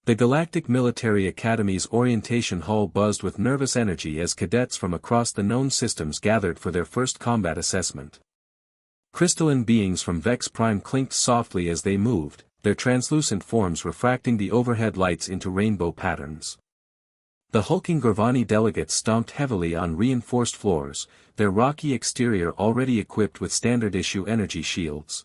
The Galactic Military Academy's orientation hall buzzed with nervous energy as cadets from across the known systems gathered for their first combat assessment. Crystalline beings from Vex Prime clinked softly as they moved, their translucent forms refracting the overhead lights into rainbow patterns. The hulking Gorvani delegates stomped heavily on reinforced floors, their rocky exterior already equipped with standard-issue energy shields.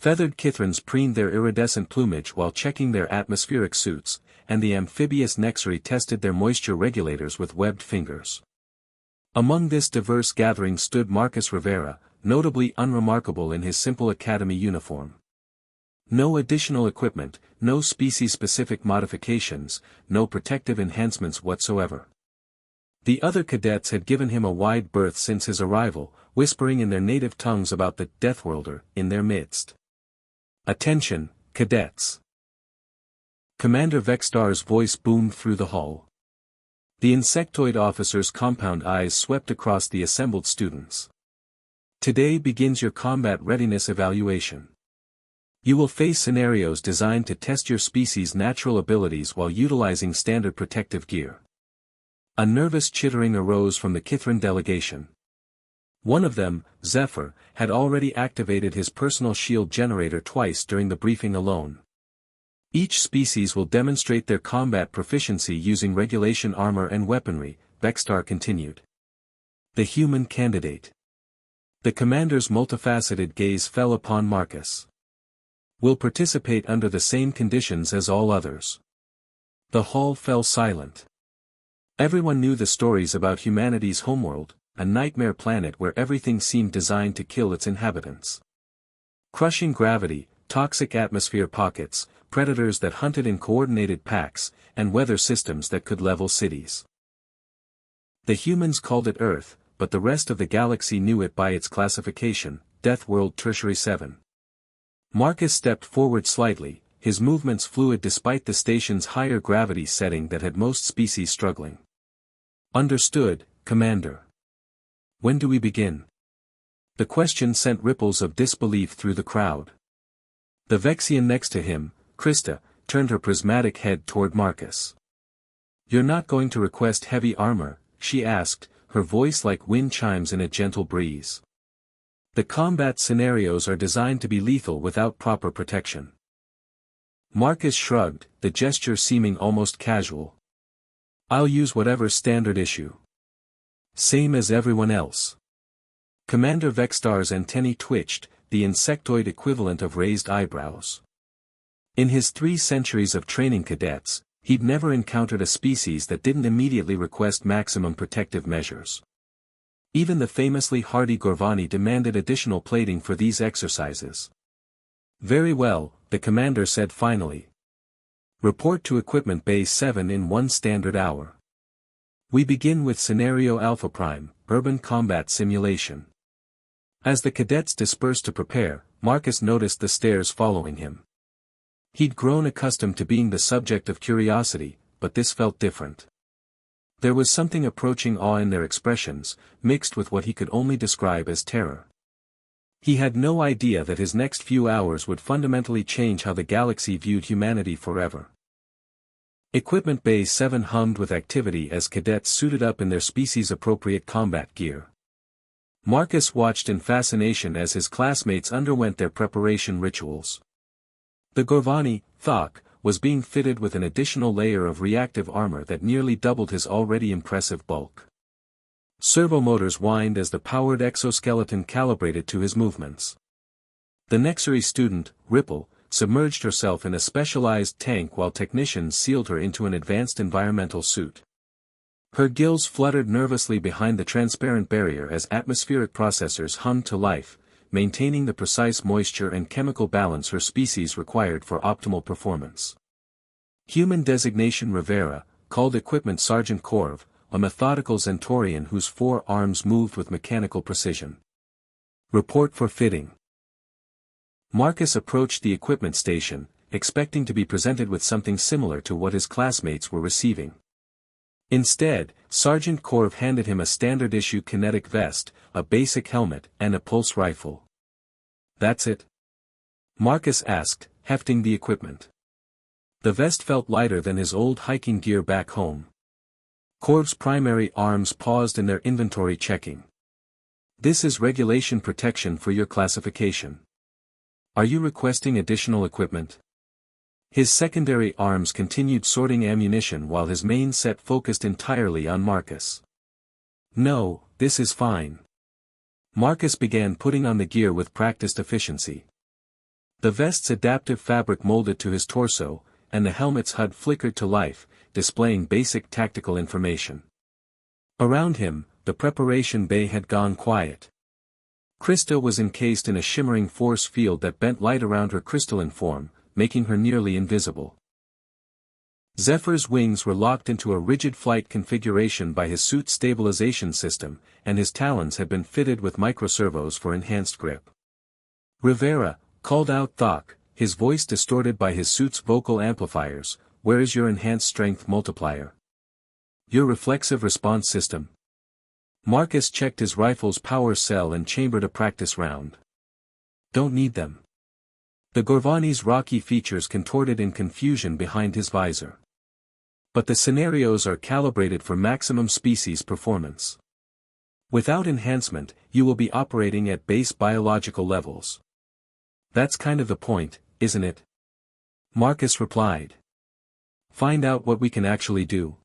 Feathered Kithrans preened their iridescent plumage while checking their atmospheric suits, and the amphibious Nexari tested their moisture regulators with webbed fingers. Among this diverse gathering stood Marcus Rivera, notably unremarkable in his simple academy uniform. No additional equipment, no species-specific modifications, no protective enhancements whatsoever. The other cadets had given him a wide berth since his arrival, whispering in their native tongues about the Deathworlder in their midst. "Attention, cadets!" Commander Vexstar's voice boomed through the hall. The insectoid officer's compound eyes swept across the assembled students. Today begins your combat readiness evaluation. You will face scenarios designed to test your species' natural abilities while utilizing standard protective gear. A nervous chittering arose from the Kithran delegation. One of them, Zephyr, had already activated his personal shield generator twice during the briefing alone. Each species will demonstrate their combat proficiency using regulation armor and weaponry, Vexstar continued. The human candidate. The commander's multifaceted gaze fell upon Marcus. Will participate under the same conditions as all others. The hall fell silent. Everyone knew the stories about humanity's homeworld, a nightmare planet where everything seemed designed to kill its inhabitants. Crushing gravity, toxic atmosphere pockets, predators that hunted in coordinated packs, and weather systems that could level cities. The humans called it Earth, but the rest of the galaxy knew it by its classification, Deathworld Tertiary 7. Marcus stepped forward slightly, his movements fluid despite the station's higher gravity setting that had most species struggling. Understood, Commander. When do we begin? The question sent ripples of disbelief through the crowd. The Vexian next to him, Krista, turned her prismatic head toward Marcus. You're not going to request heavy armor, she asked, her voice like wind chimes in a gentle breeze. The combat scenarios are designed to be lethal without proper protection. Marcus shrugged, the gesture seeming almost casual. I'll use whatever's standard issue. Same as everyone else. Commander Vexstar's antennae twitched, the insectoid equivalent of raised eyebrows. In his 3 centuries of training cadets, he'd never encountered a species that didn't immediately request maximum protective measures. Even the famously hardy Gorvani demanded additional plating for these exercises. Very well, the commander said finally. Report to Equipment Bay 7 in 1 standard hour. We begin with Scenario Alpha Prime, Urban Combat Simulation. As the cadets dispersed to prepare, Marcus noticed the stares following him. He'd grown accustomed to being the subject of curiosity, but this felt different. There was something approaching awe in their expressions, mixed with what he could only describe as terror. He had no idea that his next few hours would fundamentally change how the galaxy viewed humanity forever. Equipment Bay 7 hummed with activity as cadets suited up in their species-appropriate combat gear. Marcus watched in fascination as his classmates underwent their preparation rituals. The Gorvani, Thok, was being fitted with an additional layer of reactive armor that nearly doubled his already impressive bulk. Servomotors whined as the powered exoskeleton calibrated to his movements. The Nexari student, Ripple, submerged herself in a specialized tank while technicians sealed her into an advanced environmental suit. Her gills fluttered nervously behind the transparent barrier as atmospheric processors hummed to life, maintaining the precise moisture and chemical balance her species required for optimal performance. Human designation Rivera, called Equipment Sergeant Corv, a methodical Zentorian whose 4 arms moved with mechanical precision. Report for fitting. Marcus approached the equipment station, expecting to be presented with something similar to what his classmates were receiving. Instead, Sergeant Corv handed him a standard-issue kinetic vest, a basic helmet, and a pulse rifle. That's it? Marcus asked, hefting the equipment. The vest felt lighter than his old hiking gear back home. Corv's primary arms paused in their inventory checking. This is regulation protection for your classification. Are you requesting additional equipment? His secondary arms continued sorting ammunition while his main set focused entirely on Marcus. No, this is fine. Marcus began putting on the gear with practiced efficiency. The vest's adaptive fabric molded to his torso, and the helmet's HUD flickered to life, displaying basic tactical information. Around him, the preparation bay had gone quiet. Krista was encased in a shimmering force field that bent light around her crystalline form, making her nearly invisible. Zephyr's wings were locked into a rigid flight configuration by his suit's stabilization system, and his talons had been fitted with microservos for enhanced grip. Rivera, called out Thok, his voice distorted by his suit's vocal amplifiers, where is your enhanced strength multiplier? Your reflexive response system? Marcus checked his rifle's power cell and chambered a practice round. Don't need them. The Gorvani's rocky features contorted in confusion behind his visor. But the scenarios are calibrated for maximum species performance. Without enhancement, you will be operating at base biological levels. That's kind of the point, isn't it? Marcus replied. Find out what we can actually do.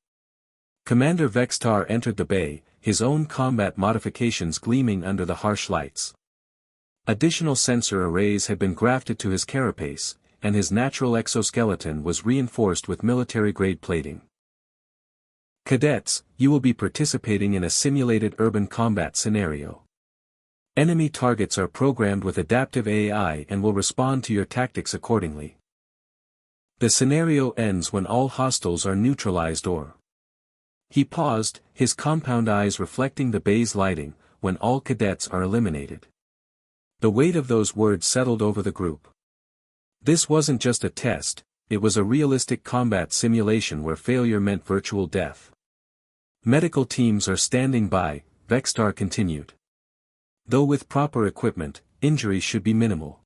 Commander Vextar entered the bay, his own combat modifications gleaming under the harsh lights. Additional sensor arrays had been grafted to his carapace, and his natural exoskeleton was reinforced with military-grade plating. Cadets, you will be participating in a simulated urban combat scenario. Enemy targets are programmed with adaptive AI and will respond to your tactics accordingly. The scenario ends when all hostiles are neutralized or... He paused, his compound eyes reflecting the bay's lighting, when all cadets are eliminated. The weight of those words settled over the group. This wasn't just a test, it was a realistic combat simulation where failure meant virtual death. Medical teams are standing by, Vextar continued. Though with proper equipment, injuries should be minimal.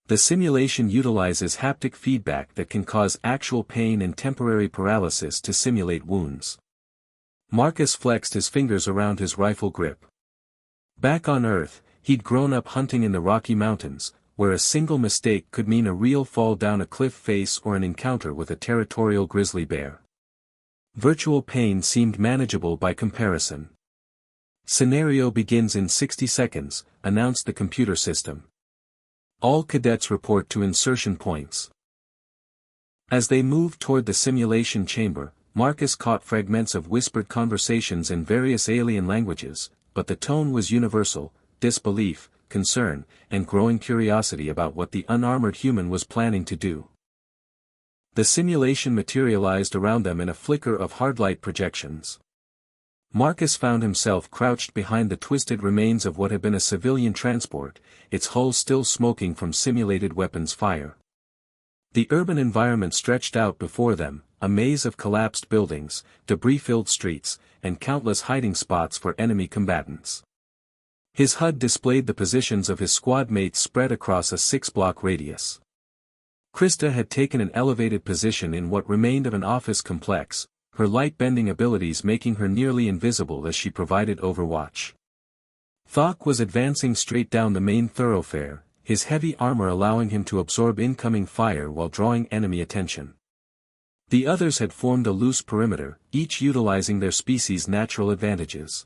The simulation utilizes haptic feedback that can cause actual pain and temporary paralysis to simulate wounds. Marcus flexed his fingers around his rifle grip. Back on Earth, he'd grown up hunting in the Rocky Mountains, where a single mistake could mean a real fall down a cliff face or an encounter with a territorial grizzly bear. Virtual pain seemed manageable by comparison. Scenario begins in 60 seconds, announced the computer system. All cadets report to insertion points. As they moved toward the simulation chamber, Marcus caught fragments of whispered conversations in various alien languages, but the tone was universal: disbelief, concern, and growing curiosity about what the unarmored human was planning to do. The simulation materialized around them in a flicker of hardlight projections. Marcus found himself crouched behind the twisted remains of what had been a civilian transport, its hull still smoking from simulated weapons fire. The urban environment stretched out before them, a maze of collapsed buildings, debris-filled streets, and countless hiding spots for enemy combatants. His HUD displayed the positions of his squad mates spread across a 6-block radius. Krista had taken an elevated position in what remained of an office complex, her light-bending abilities making her nearly invisible as she provided overwatch. Thok was advancing straight down the main thoroughfare, his heavy armor allowing him to absorb incoming fire while drawing enemy attention. The others had formed a loose perimeter, each utilizing their species' natural advantages.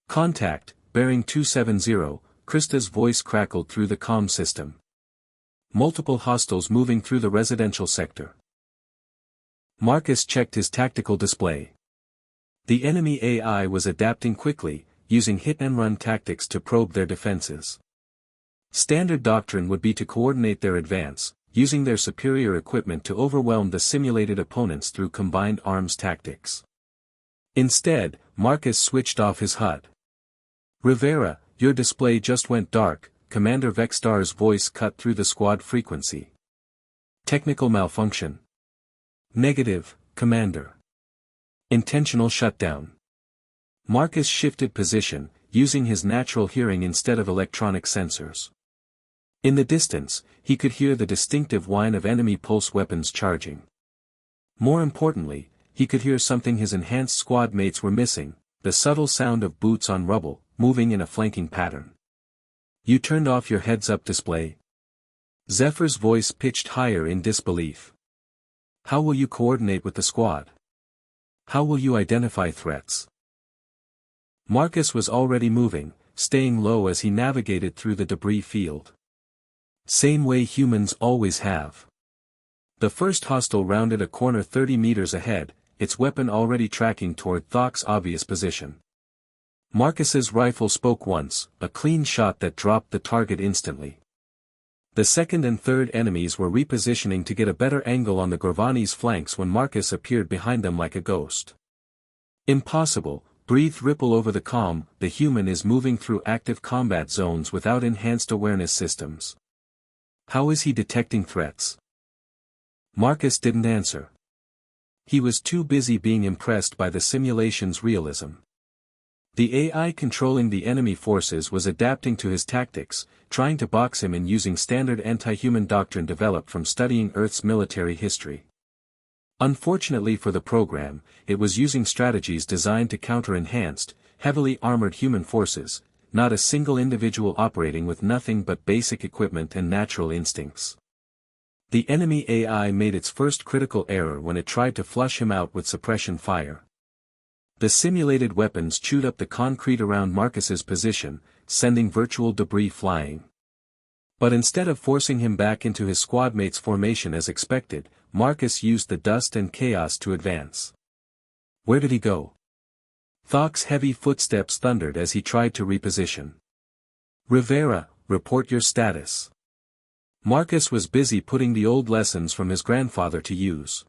Contact, bearing 270, Krista's voice crackled through the comm system. Multiple hostiles moving through the residential sector. Marcus checked his tactical display. The enemy AI was adapting quickly, using hit-and-run tactics to probe their defenses. Standard doctrine would be to coordinate their advance, using their superior equipment to overwhelm the simulated opponents through combined arms tactics. Instead, Marcus switched off his HUD. Rivera, your display just went dark, Commander Vextar's voice cut through the squad frequency. Technical malfunction. Negative, Commander. Intentional shutdown. Marcus shifted position, using his natural hearing instead of electronic sensors. In the distance, he could hear the distinctive whine of enemy pulse weapons charging. More importantly, he could hear something his enhanced squad mates were missing, the subtle sound of boots on rubble, moving in a flanking pattern. "You turned off your heads-up display?" Zephyr's voice pitched higher in disbelief. "How will you coordinate with the squad? How will you identify threats?" Marcus was already moving, staying low as he navigated through the debris field. "Same way humans always have." The first hostile rounded a corner 30 meters ahead, its weapon already tracking toward Thok's obvious position. Marcus's rifle spoke once, a clean shot that dropped the target instantly. The second and third enemies were repositioning to get a better angle on the Gorvani's flanks when Marcus appeared behind them like a ghost. "Impossible," breathed Ripple over the comm, "the human is moving through active combat zones without enhanced awareness systems. How is he detecting threats?" Marcus didn't answer. He was too busy being impressed by the simulation's realism. The AI controlling the enemy forces was adapting to his tactics, trying to box him in using standard anti-human doctrine developed from studying Earth's military history. Unfortunately for the program, it was using strategies designed to counter enhanced, heavily armored human forces, not a single individual operating with nothing but basic equipment and natural instincts. The enemy AI made its first critical error when it tried to flush him out with suppression fire. The simulated weapons chewed up the concrete around Marcus's position, sending virtual debris flying. But instead of forcing him back into his squadmate's formation as expected, Marcus used the dust and chaos to advance. Where did he go? Thok's heavy footsteps thundered as he tried to reposition. "Rivera, report your status." Marcus was busy putting the old lessons from his grandfather to use.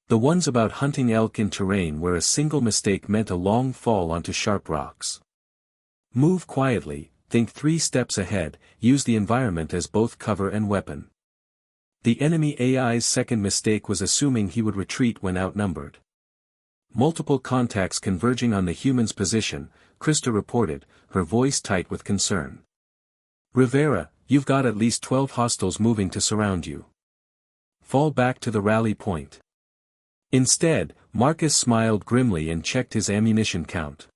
The ones about hunting elk in terrain where a single mistake meant a long fall onto sharp rocks. "Move quietly, think 3 steps ahead, use the environment as both cover and weapon." The enemy AI's second mistake was assuming he would retreat when outnumbered. Multiple contacts converging on the human's position, Krista reported, her voice tight with concern. "Rivera, you've got at least 12 hostiles moving to surround you. Fall back to the rally point." Instead, Marcus smiled grimly and checked his ammunition count.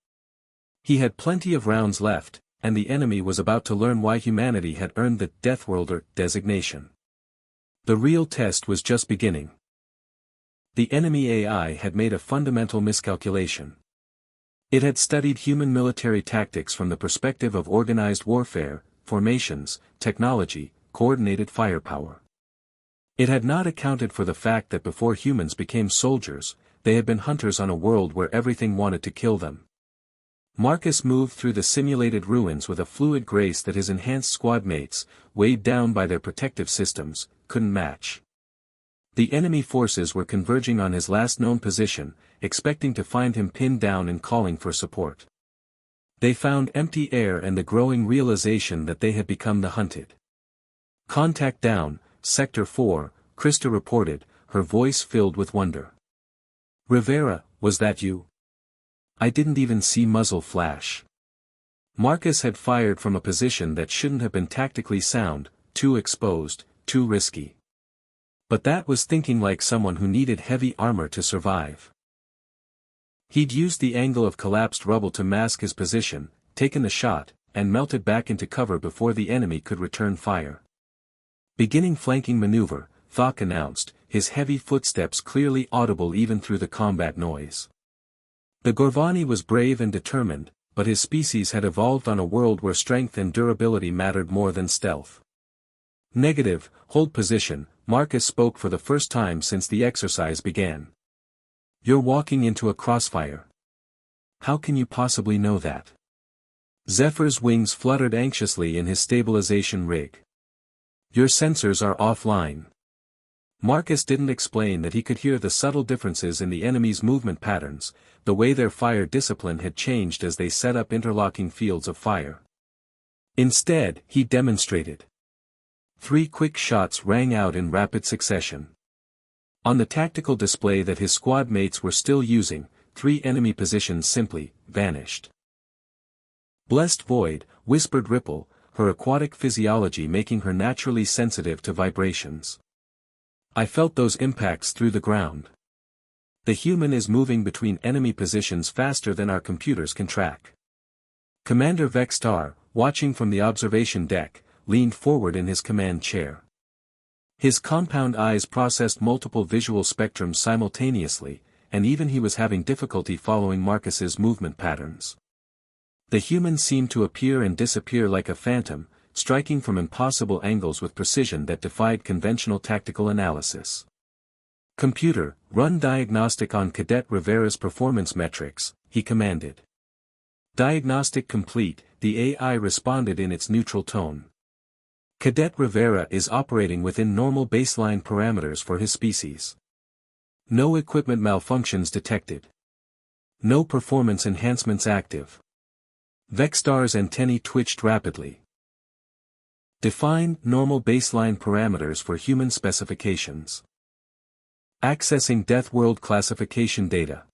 He had plenty of rounds left, and the enemy was about to learn why humanity had earned the Deathworlder designation. The real test was just beginning. The enemy AI had made a fundamental miscalculation. It had studied human military tactics from the perspective of organized warfare, formations, technology, coordinated firepower. It had not accounted for the fact that before humans became soldiers, they had been hunters on a world where everything wanted to kill them. Marcus moved through the simulated ruins with a fluid grace that his enhanced squad mates, weighed down by their protective systems, couldn't match. The enemy forces were converging on his last known position, expecting to find him pinned down and calling for support. They found empty air and the growing realization that they had become the hunted. "Contact down, Sector 4, Krista reported, her voice filled with wonder. "Rivera, was that you? I didn't even see muzzle flash." Marcus had fired from a position that shouldn't have been tactically sound, too exposed, too risky. But that was thinking like someone who needed heavy armor to survive. He'd used the angle of collapsed rubble to mask his position, taken the shot, and melted back into cover before the enemy could return fire. Beginning flanking maneuver, Thok announced, his heavy footsteps clearly audible even through the combat noise. The Gorvani was brave and determined, but his species had evolved on a world where strength and durability mattered more than stealth. "Negative, hold position," Marcus spoke for the first time since the exercise began. "You're walking into a crossfire." "How can you possibly know that?" Zephyr's wings fluttered anxiously in his stabilization rig. "Your sensors are offline." Marcus didn't explain that he could hear the subtle differences in the enemy's movement patterns, the way their fire discipline had changed as they set up interlocking fields of fire. Instead, he demonstrated. 3 quick shots rang out in rapid succession. On the tactical display that his squad mates were still using, 3 enemy positions simply vanished. "Blessed void," whispered Ripple, her aquatic physiology making her naturally sensitive to vibrations. I felt those impacts through the ground. The human is moving between enemy positions faster than our computers can track. Commander Vextar, watching from the observation deck, leaned forward in his command chair. His compound eyes processed multiple visual spectrums simultaneously, and even he was having difficulty following Marcus's movement patterns. The human seemed to appear and disappear like a phantom, striking from impossible angles with precision that defied conventional tactical analysis. "Computer, run diagnostic on Cadet Rivera's performance metrics," he commanded. "Diagnostic complete," the AI responded in its neutral tone. "Cadet Rivera is operating within normal baseline parameters for his species. No equipment malfunctions detected. No performance enhancements active." Vextar's antennae twitched rapidly. "Define normal baseline parameters for human specifications. Accessing Deathworld classification data.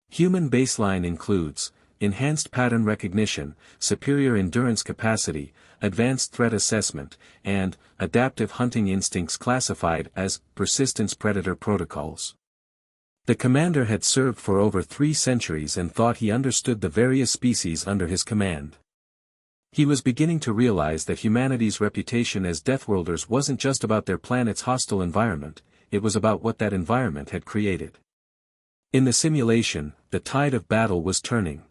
Human baseline includes enhanced pattern recognition, superior endurance capacity, advanced threat assessment, and adaptive hunting instincts classified as persistence predator protocols." The commander had served for over 3 centuries and thought he understood the various species under his command. He was beginning to realize that humanity's reputation as Deathworlders wasn't just about their planet's hostile environment, it was about what that environment had created. In the simulation, the tide of battle was turning.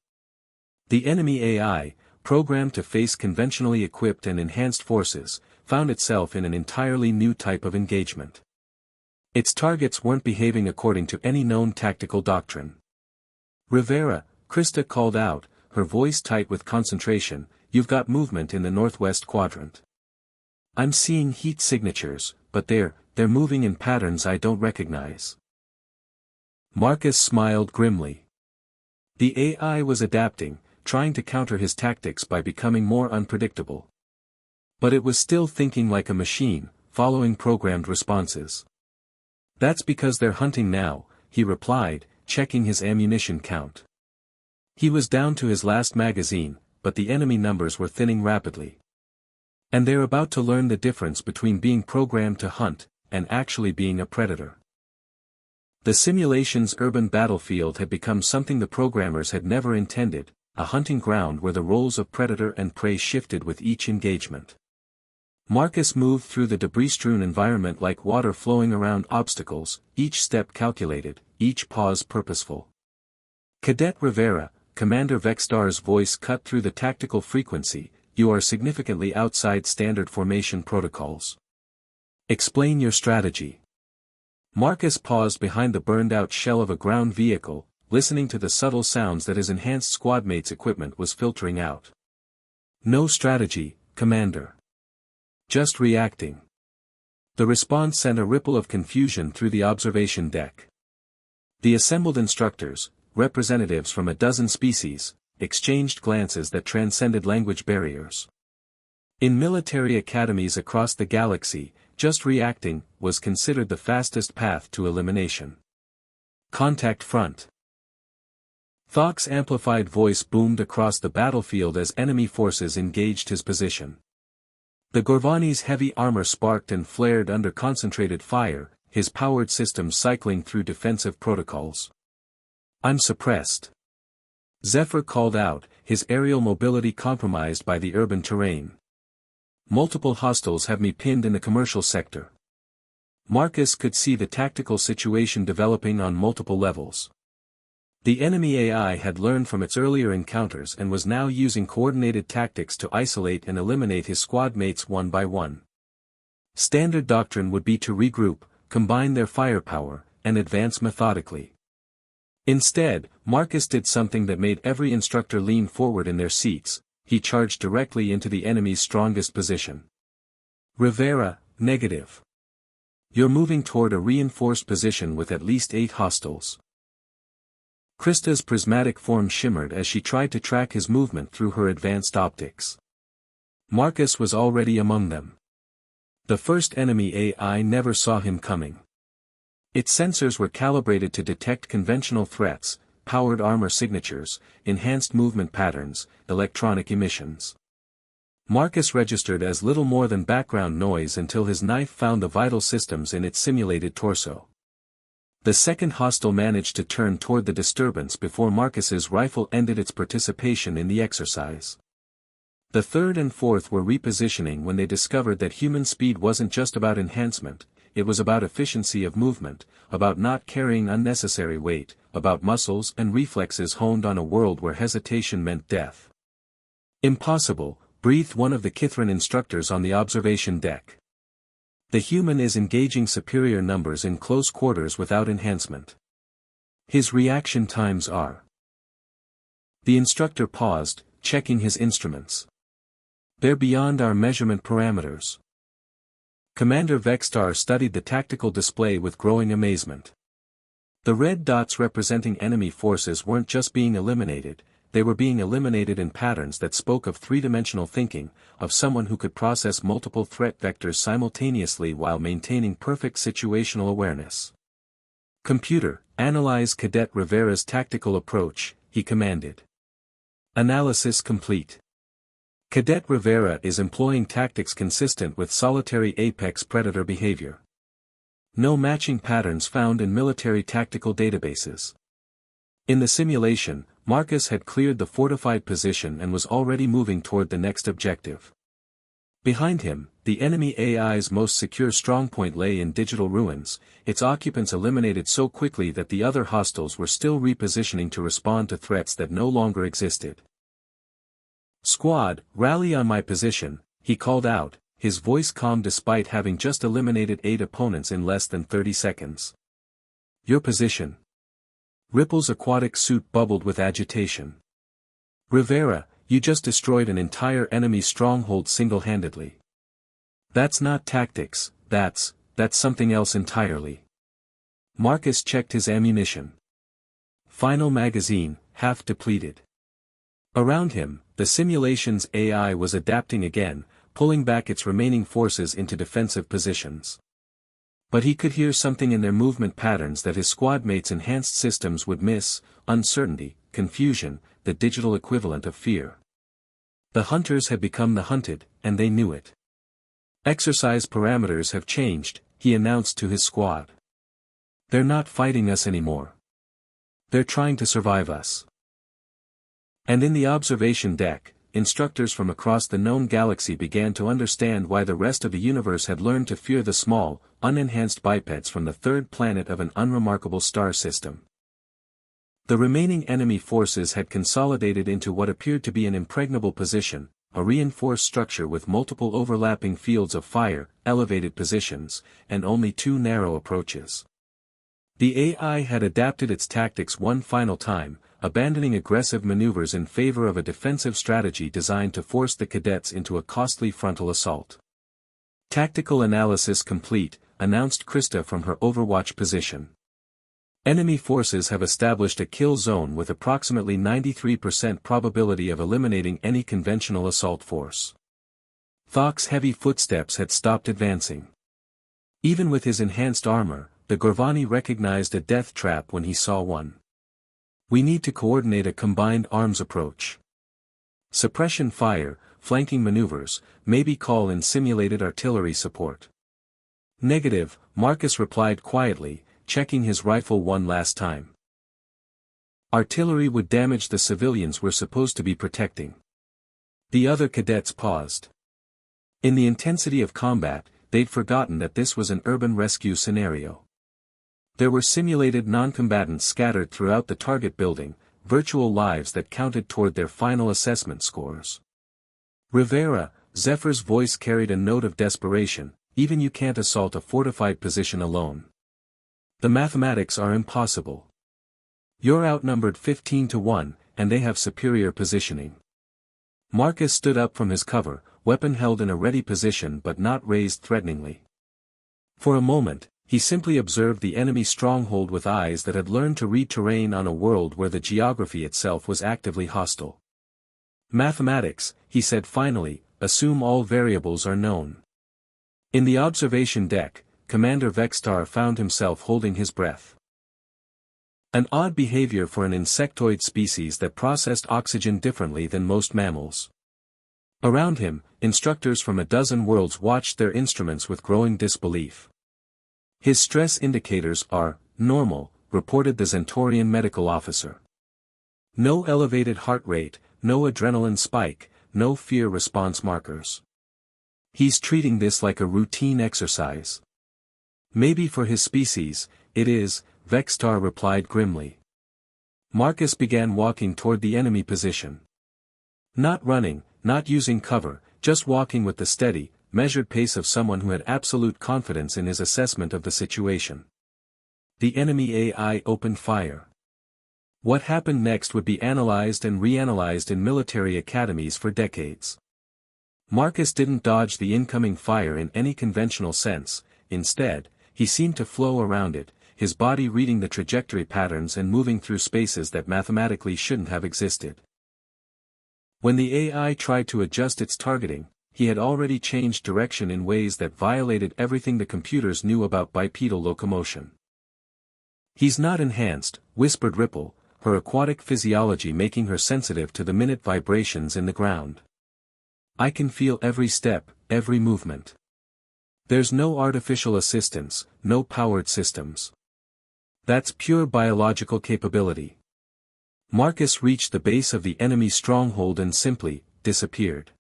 The enemy AI, programmed to face conventionally equipped and enhanced forces, found itself in an entirely new type of engagement. Its targets weren't behaving according to any known tactical doctrine. "Rivera," Krista called out, her voice tight with concentration, "you've got movement in the northwest quadrant. I'm seeing heat signatures, but they're moving in patterns I don't recognize." Marcus smiled grimly. The AI was adapting, trying to counter his tactics by becoming more unpredictable. But it was still thinking like a machine, following programmed responses. "That's because they're hunting now," he replied, checking his ammunition count. He was down to his last magazine, but the enemy numbers were thinning rapidly. "And they're about to learn the difference between being programmed to hunt, and actually being a predator." The simulation's urban battlefield had become something the programmers had never intended, a hunting ground where the roles of predator and prey shifted with each engagement. Marcus moved through the debris-strewn environment like water flowing around obstacles, each step calculated, each pause purposeful. "Cadet Rivera," Commander Vextar's voice cut through the tactical frequency, "you are significantly outside standard formation protocols. Explain your strategy." Marcus paused behind the burned-out shell of a ground vehicle, listening to the subtle sounds that his enhanced squadmate's equipment was filtering out. "No strategy, Commander. Just reacting." The response sent a ripple of confusion through the observation deck. The assembled instructors, representatives from a dozen species, exchanged glances that transcended language barriers. In military academies across the galaxy, just reacting was considered the fastest path to elimination. "Contact front." Thok's amplified voice boomed across the battlefield as enemy forces engaged his position. The Gorvani's heavy armor sparked and flared under concentrated fire, his powered systems cycling through defensive protocols. "I'm suppressed." Zephyr called out, his aerial mobility compromised by the urban terrain. "Multiple hostiles have me pinned in the commercial sector." Marcus could see the tactical situation developing on multiple levels. The enemy AI had learned from its earlier encounters and was now using coordinated tactics to isolate and eliminate his squad mates one by one. Standard doctrine would be to regroup, combine their firepower, and advance methodically. Instead, Marcus did something that made every instructor lean forward in their seats. He charged directly into the enemy's strongest position. "Rivera, negative. You're moving toward a reinforced position with at least 8 hostiles." Krista's prismatic form shimmered as she tried to track his movement through her advanced optics. Marcus was already among them. The first enemy AI never saw him coming. Its sensors were calibrated to detect conventional threats, powered armor signatures, enhanced movement patterns, electronic emissions. Marcus registered as little more than background noise until his knife found the vital systems in its simulated torso. The second hostile managed to turn toward the disturbance before Marcus's rifle ended its participation in the exercise. The third and fourth were repositioning when they discovered that human speed wasn't just about enhancement, it was about efficiency of movement, about not carrying unnecessary weight, about muscles and reflexes honed on a world where hesitation meant death. "Impossible," breathed one of the Kithran instructors on the observation deck. "The human is engaging superior numbers in close quarters without enhancement. His reaction times are—" The instructor paused, checking his instruments. "They're beyond our measurement parameters." Commander Vexstar studied the tactical display with growing amazement. The red dots representing enemy forces weren't just being eliminated, they were being eliminated in patterns that spoke of three-dimensional thinking, of someone who could process multiple threat vectors simultaneously while maintaining perfect situational awareness. "Computer, analyze Cadet Rivera's tactical approach," he commanded. "Analysis complete. Cadet Rivera is employing tactics consistent with solitary apex predator behavior. No matching patterns found in military tactical databases." In the simulation, Marcus had cleared the fortified position and was already moving toward the next objective. Behind him, the enemy AI's most secure strongpoint lay in digital ruins, its occupants eliminated so quickly that the other hostiles were still repositioning to respond to threats that no longer existed. "Squad, rally on my position," he called out, his voice calm despite having just eliminated 8 opponents in less than 30 seconds. "Your position." Ripple's aquatic suit bubbled with agitation. "Rivera, you just destroyed an entire enemy stronghold single-handedly. That's not tactics, that's something else entirely." Marcus checked his ammunition. Final magazine, half depleted. Around him, the simulation's AI was adapting again, pulling back its remaining forces into defensive positions. But he could hear something in their movement patterns that his squad mates' enhanced systems would miss: uncertainty, confusion, the digital equivalent of fear. The hunters had become the hunted, and they knew it. "Exercise parameters have changed," he announced to his squad. "They're not fighting us anymore. They're trying to survive us." And in the observation deck, instructors from across the known galaxy began to understand why the rest of the universe had learned to fear the small, unenhanced bipeds from the third planet of an unremarkable star system. The remaining enemy forces had consolidated into what appeared to be an impregnable position, a reinforced structure with multiple overlapping fields of fire, elevated positions, and only 2 narrow approaches. The AI had adapted its tactics one final time, abandoning aggressive maneuvers in favor of a defensive strategy designed to force the cadets into a costly frontal assault. "Tactical analysis complete," announced Krista from her overwatch position. "Enemy forces have established a kill zone with approximately 93% probability of eliminating any conventional assault force." Thok's heavy footsteps had stopped advancing. Even with his enhanced armor, the Gorvani recognized a death trap when he saw one. "We need to coordinate a combined arms approach. Suppression fire, flanking maneuvers, maybe call in simulated artillery support." "Negative," Marcus replied quietly, checking his rifle one last time. "Artillery would damage the civilians we're supposed to be protecting." The other cadets paused. In the intensity of combat, they'd forgotten that this was an urban rescue scenario. There were simulated non-combatants scattered throughout the target building, virtual lives that counted toward their final assessment scores. "Rivera," Zephyr's voice carried a note of desperation, "even you can't assault a fortified position alone. The mathematics are impossible. You're outnumbered 15 to 1, and they have superior positioning." Marcus stood up from his cover, weapon held in a ready position but not raised threateningly. For a moment, he simply observed the enemy stronghold with eyes that had learned to read terrain on a world where the geography itself was actively hostile. "Mathematics," he said finally, "assume all variables are known." In the observation deck, Commander Vexstar found himself holding his breath. An odd behavior for an insectoid species that processed oxygen differently than most mammals. Around him, instructors from a dozen worlds watched their instruments with growing disbelief. His stress indicators are normal, reported the Zentorian medical officer. No elevated heart rate, no adrenaline spike, no fear response markers. He's treating this like a routine exercise. Maybe for his species, it is, Vextar replied grimly. Marcus began walking toward the enemy position. Not running, not using cover, just walking with the steady, measured pace of someone who had absolute confidence in his assessment of the situation. The enemy AI opened fire. What happened next would be analyzed and reanalyzed in military academies for decades. Marcus didn't dodge the incoming fire in any conventional sense, instead, he seemed to flow around it, his body reading the trajectory patterns and moving through spaces that mathematically shouldn't have existed. When the AI tried to adjust its targeting, he had already changed direction in ways that violated everything the computers knew about bipedal locomotion. He's not enhanced, whispered Ripple, her aquatic physiology making her sensitive to the minute vibrations in the ground. I can feel every step, every movement. There's no artificial assistance, no powered systems. That's pure biological capability. Marcus reached the base of the enemy's stronghold and simply disappeared.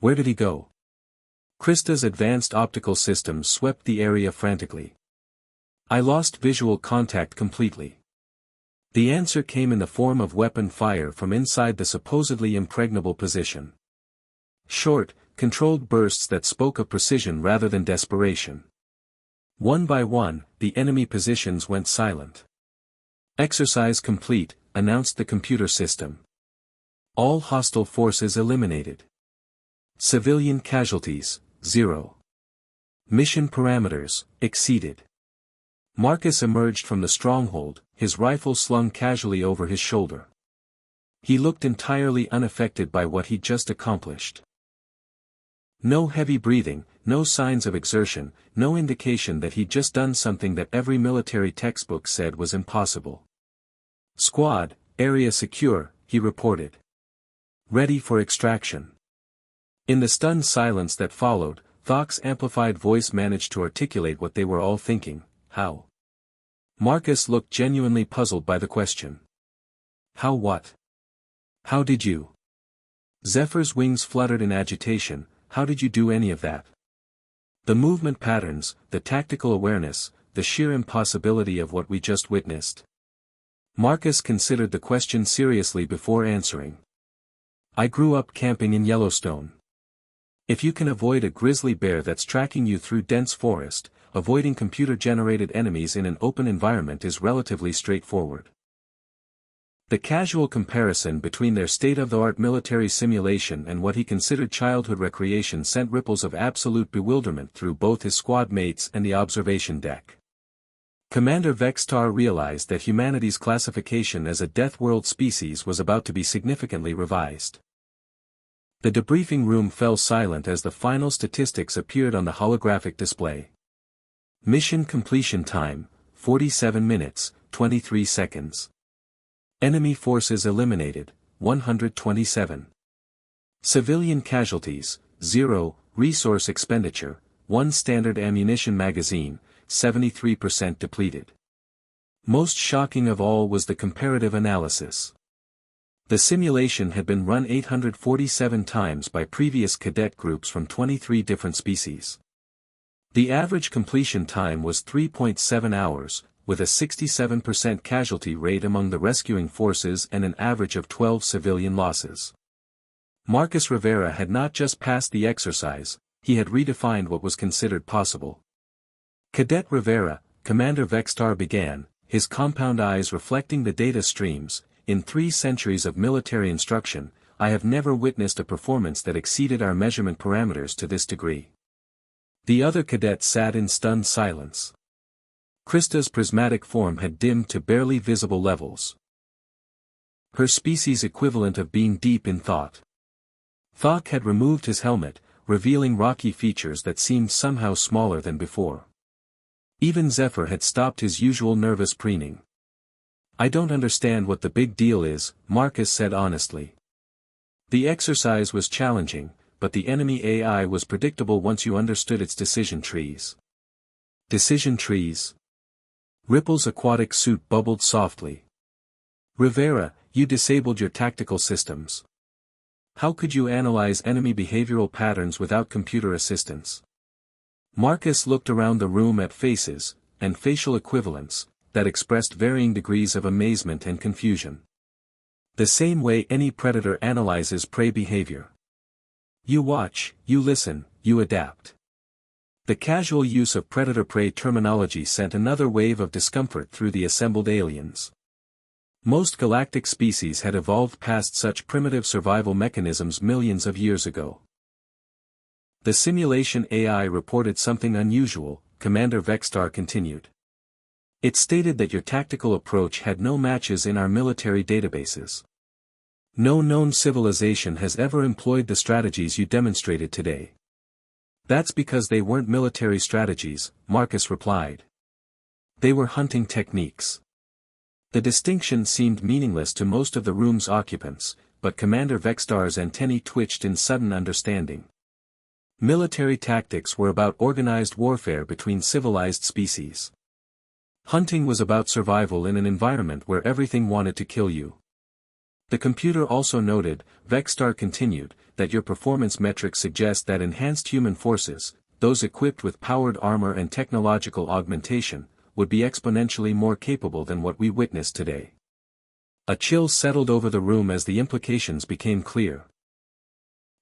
Where did he go? Krista's advanced optical systems swept the area frantically. I lost visual contact completely. The answer came in the form of weapon fire from inside the supposedly impregnable position. Short, controlled bursts that spoke of precision rather than desperation. One by one, the enemy positions went silent. Exercise complete, announced the computer system. All hostile forces eliminated. Civilian casualties, 0. Mission parameters, exceeded. Marcus emerged from the stronghold, his rifle slung casually over his shoulder. He looked entirely unaffected by what he'd just accomplished. No heavy breathing, no signs of exertion, no indication that he'd just done something that every military textbook said was impossible. Squad, area secure, he reported. Ready for extraction. In the stunned silence that followed, Thok's amplified voice managed to articulate what they were all thinking. How? Marcus looked genuinely puzzled by the question. How what? How did you? Zephyr's wings fluttered in agitation. How did you do any of that? The movement patterns, the tactical awareness, the sheer impossibility of what we just witnessed. Marcus considered the question seriously before answering. I grew up camping in Yellowstone. If you can avoid a grizzly bear that's tracking you through dense forest, avoiding computer-generated enemies in an open environment is relatively straightforward. The casual comparison between their state-of-the-art military simulation and what he considered childhood recreation sent ripples of absolute bewilderment through both his squad mates and the observation deck. Commander Vextar realized that humanity's classification as a Deathworld species was about to be significantly revised. The debriefing room fell silent as the final statistics appeared on the holographic display. Mission completion time, 47 minutes, 23 seconds. Enemy forces eliminated, 127. Civilian casualties, 0, resource expenditure, 1 standard ammunition magazine, 73% depleted. Most shocking of all was the comparative analysis. The simulation had been run 847 times by previous cadet groups from 23 different species. The average completion time was 3.7 hours, with a 67% casualty rate among the rescuing forces and an average of 12 civilian losses. Marcus Rivera had not just passed the exercise, he had redefined what was considered possible. Cadet Rivera, Commander Vextar began, his compound eyes reflecting the data streams. In 3 centuries of military instruction, I have never witnessed a performance that exceeded our measurement parameters to this degree. The other cadets sat in stunned silence. Krista's prismatic form had dimmed to barely visible levels. Her species equivalent of being deep in thought. Thok had removed his helmet, revealing rocky features that seemed somehow smaller than before. Even Zephyr had stopped his usual nervous preening. I don't understand what the big deal is, Marcus said honestly. The exercise was challenging, but the enemy AI was predictable once you understood its decision trees. Decision trees. Ripple's aquatic suit bubbled softly. Rivera, you disabled your tactical systems. How could you analyze enemy behavioral patterns without computer assistance? Marcus looked around the room at faces, and facial equivalents, that expressed varying degrees of amazement and confusion. The same way any predator analyzes prey behavior. You watch, you listen, you adapt. The casual use of predator-prey terminology sent another wave of discomfort through the assembled aliens. Most galactic species had evolved past such primitive survival mechanisms millions of years ago. The simulation AI reported something unusual, Commander Vextar continued. It stated that your tactical approach had no matches in our military databases. No known civilization has ever employed the strategies you demonstrated today. That's because they weren't military strategies, Marcus replied. They were hunting techniques. The distinction seemed meaningless to most of the room's occupants, but Commander Vextar's antennae twitched in sudden understanding. Military tactics were about organized warfare between civilized species. Hunting was about survival in an environment where everything wanted to kill you. The computer also noted, Vextar continued, that your performance metrics suggest that enhanced human forces, those equipped with powered armor and technological augmentation, would be exponentially more capable than what we witnessed today. A chill settled over the room as the implications became clear.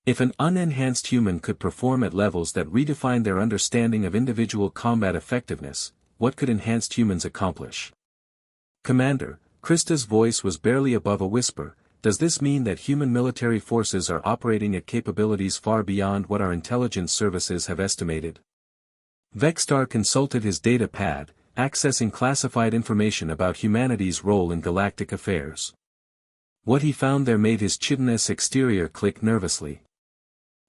If an unenhanced human could perform at levels that redefined their understanding of individual combat effectiveness, what could enhanced humans accomplish? Commander, Krista's voice was barely above a whisper. Does this mean that human military forces are operating at capabilities far beyond what our intelligence services have estimated? Vextar consulted his data pad, accessing classified information about humanity's role in galactic affairs. What he found there made his chitinous exterior click nervously.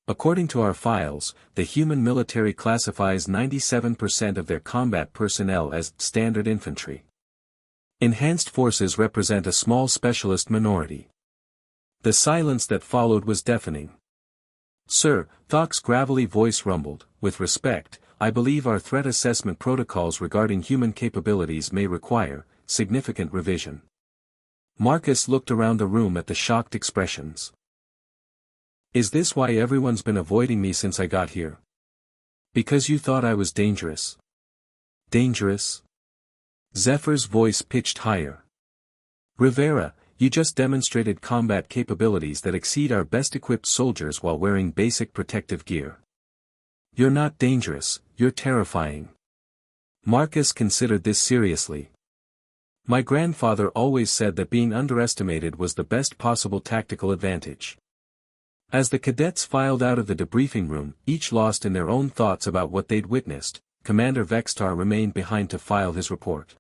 According to our files, the human military classifies 97% of their combat personnel as standard infantry. Enhanced forces represent a small specialist minority. The silence that followed was deafening. Sir, Thok's gravelly voice rumbled, with respect, I believe our threat assessment protocols regarding human capabilities may require significant revision. Marcus looked around the room at the shocked expressions. Is this why everyone's been avoiding me since I got here? Because you thought I was dangerous? Dangerous? Zephyr's voice pitched higher. Rivera, you just demonstrated combat capabilities that exceed our best-equipped soldiers while wearing basic protective gear. You're not dangerous, you're terrifying. Marcus considered this seriously. My grandfather always said that being underestimated was the best possible tactical advantage. As the cadets filed out of the debriefing room, each lost in their own thoughts about what they'd witnessed, Commander Vextar remained behind to file his report.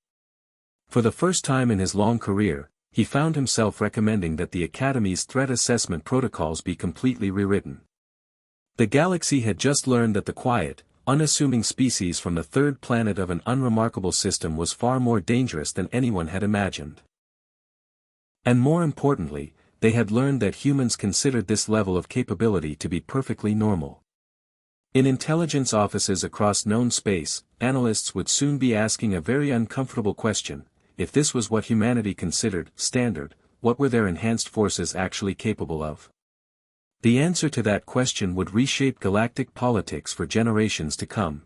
For the first time in his long career, he found himself recommending that the Academy's threat assessment protocols be completely rewritten. The galaxy had just learned that the quiet, unassuming species from the third planet of an unremarkable system was far more dangerous than anyone had imagined. And more importantly, they had learned that humans considered this level of capability to be perfectly normal. In intelligence offices across known space, analysts would soon be asking a very uncomfortable question: if this was what humanity considered standard, what were their enhanced forces actually capable of? The answer to that question would reshape galactic politics for generations to come.